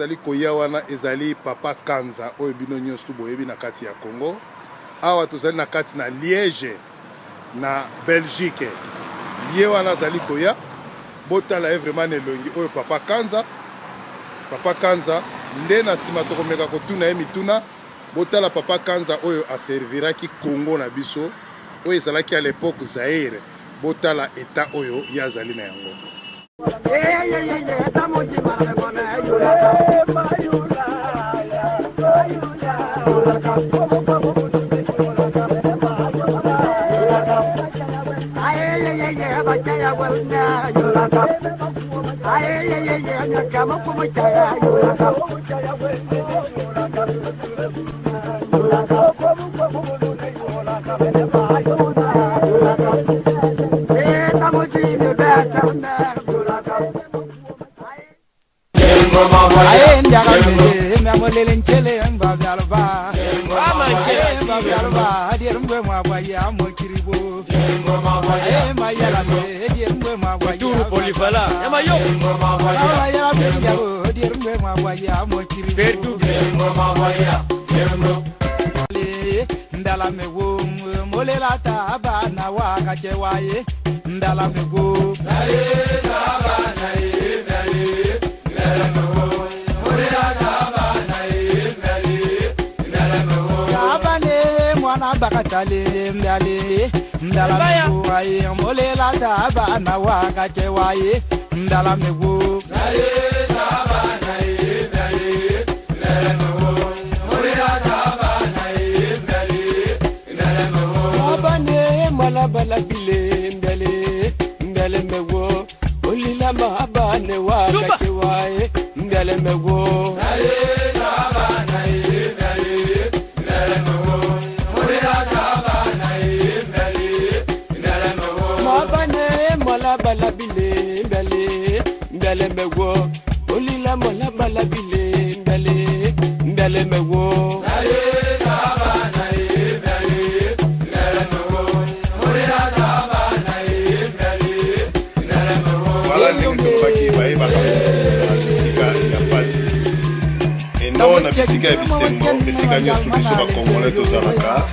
azali koyawana ezali Papa Kanza oyo bino nyonso tu boyebi na kati ya Congo. Awa tozali na kati na Liège na Belgique. Ye wana azali koya botala vraiment elongi oyo Papa Kanza. Papa Kanza nde na sima tokomeka kotuna ye mituna botala Papa Kanza oyo aserviraki Congo na biso oyo ezalaki à l'époque Zaire botala état oyo yazali na yango. Bisika nyos tu biso ba Congolais tozalaka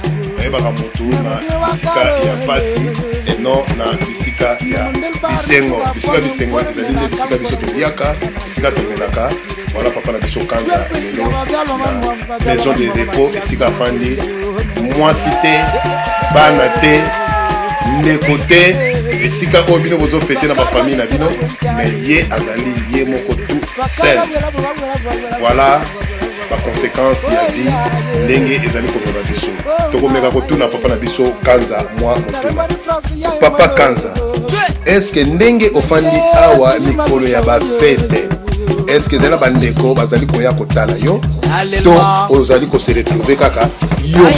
ba mutu na bisika ya pasi et non na bisika ya bisengo. Bisika bisengo ezali nde bisika biso tobiaka bisika tomelaka. Voilà Papa na biso Kanza lelo na maison de repos esika fandi mwasi te bana te ndeko te esika oyo bino bozo fete na ba famille na bino mais ye azali ye moko tout seul. Voilà la conséquence de la vie ndenge ezali komeba biso tokomeka kotuna Papa na biso Kanza moi motuna Papa Kanza est-ce que ndenge ofandi awa mikolo ya ba fete est-ce que zela bandeko bazali koya kotala yo to ozali ko se retrouver kaka yo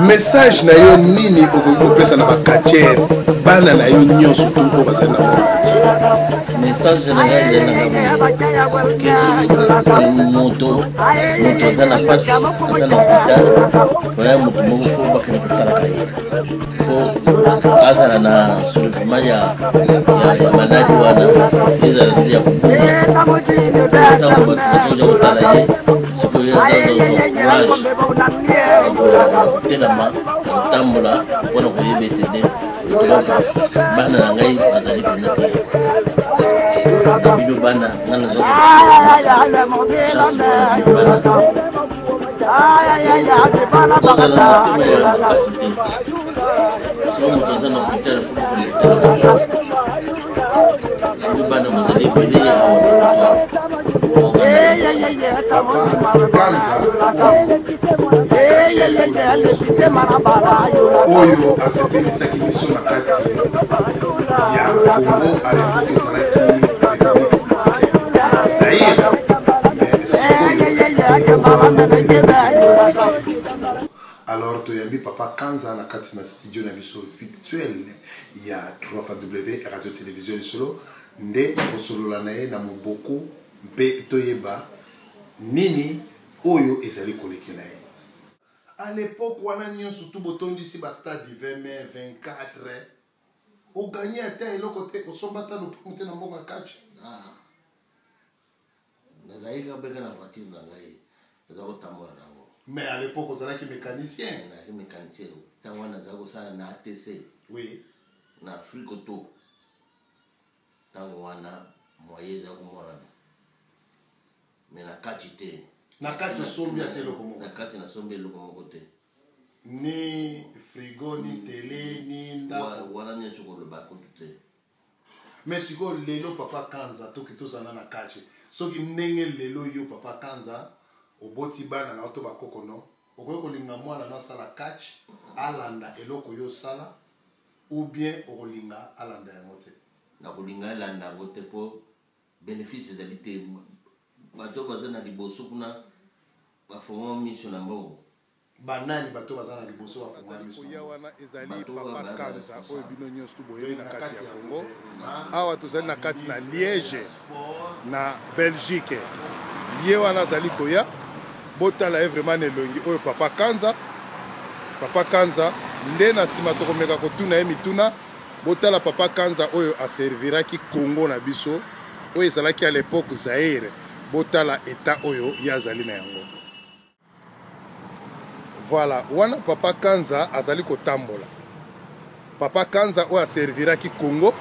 message na yo nini okopesa na bakatiere bana na yo nyonso tu o bazana mokati message na ngai na ngabo ke moto zana pass zana hospital faya moto mo fo bakana kutala kai po azana na sulfuma ya manadi wana iza ndia kubuma tangu batoja kutala ye siku ya zazo courage tena ma tambula pona ko yebetede bana na ngai azali pena kai bidu bana ngana zo chance bana oyo asepelisaki biso na kati ya Congo à l'époque ezalaki Zaïre, mais sikoyo alors toyambi Papa Kanza na kati na studio na biso virtuel ya 3W radio télévision lisolo nde kosolola na ye na moboko mpe toyeba nini oyo ezali kolekela ye. À l'époque, on a eu surtout boton d'ici basta du 20 mai 24. On gagnait à terre et l'autre côté, on s'en battait le ponte dans mon catch. Ah. Nazaïka beka na voiture na ngai. Nazako tambola nango. Mais à l'époque, on avait des mécaniciens. Na mécanicien. Tango nazako sala na ATC. Oui. Na Fricoto. Tango wana moye za kumona. Mais na kachite. Na kati sombi ate loko moko. Na kati na sombi loko moko te. Ni frigo ni télé ni ndako. Wana nyecho ko le bakutu te. Mais siko lelo Papa Kanza to kito sana na kati. Soki ndenge lelo yo Papa Kanza oboti bana na oto bakoko no. Okoyo kolinga mwana na sala catch alanda eloko yo sala ou bien okolinga alanda yango te. Na kolinga alanda yango te po bénéfices ezalite bato bazana liboso kuna bafoma mission na mbongo. Banani bato bazana liboso bafoma mission. Oya wana ezali Papa Kanza oyo bino nyonso tu boye na kati ya Congo. Awa tozali na kati na Liège na Belgique. Ye wana azali koya botala vraiment elongi oyo Papa Kanza. Papa Kanza nde na sima tokomeka kotuna ye mituna botala Papa Kanza oyo aserviraki Congo na biso oyo ezalaki à l'époque Zaïre. Botala état oyo yazali na yango. Voilà, wana Papa Kanza azali kotambola. Papa Kanza oyo aserviraki Congo.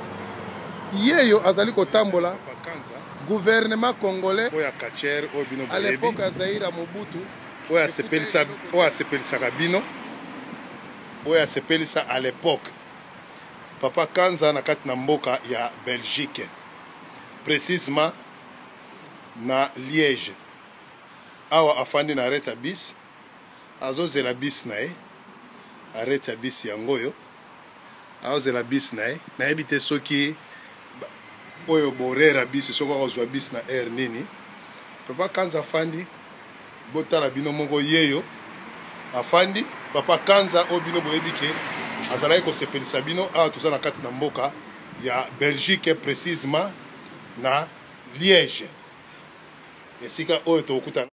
Yeyo azali kotambola Papa Kanza. Gouvernement congolais oyo akacher oyo bino boyebi. À l'époque ya Zaïre Mobutu oyo asepelisaka bino. Oyo asepelisa à l'époque. Papa Kanza na kati na mboka ya Belgique. Précisément na Liège. Awa afandi na arrêta bis. Azozela bis na ye. Arrêta bis yangoyo. Azozela bis na ye. Na ebite soki oyo borera bis soko kozwa bis na air nini. Papa Kanza afandi botala bino moko yeyo. Afandi Papa Kanza o bino boyebike azalaki kosepelisa bino awa toza na kati na mboka ya Belgique précisément na Liège. Esika oyo tokuta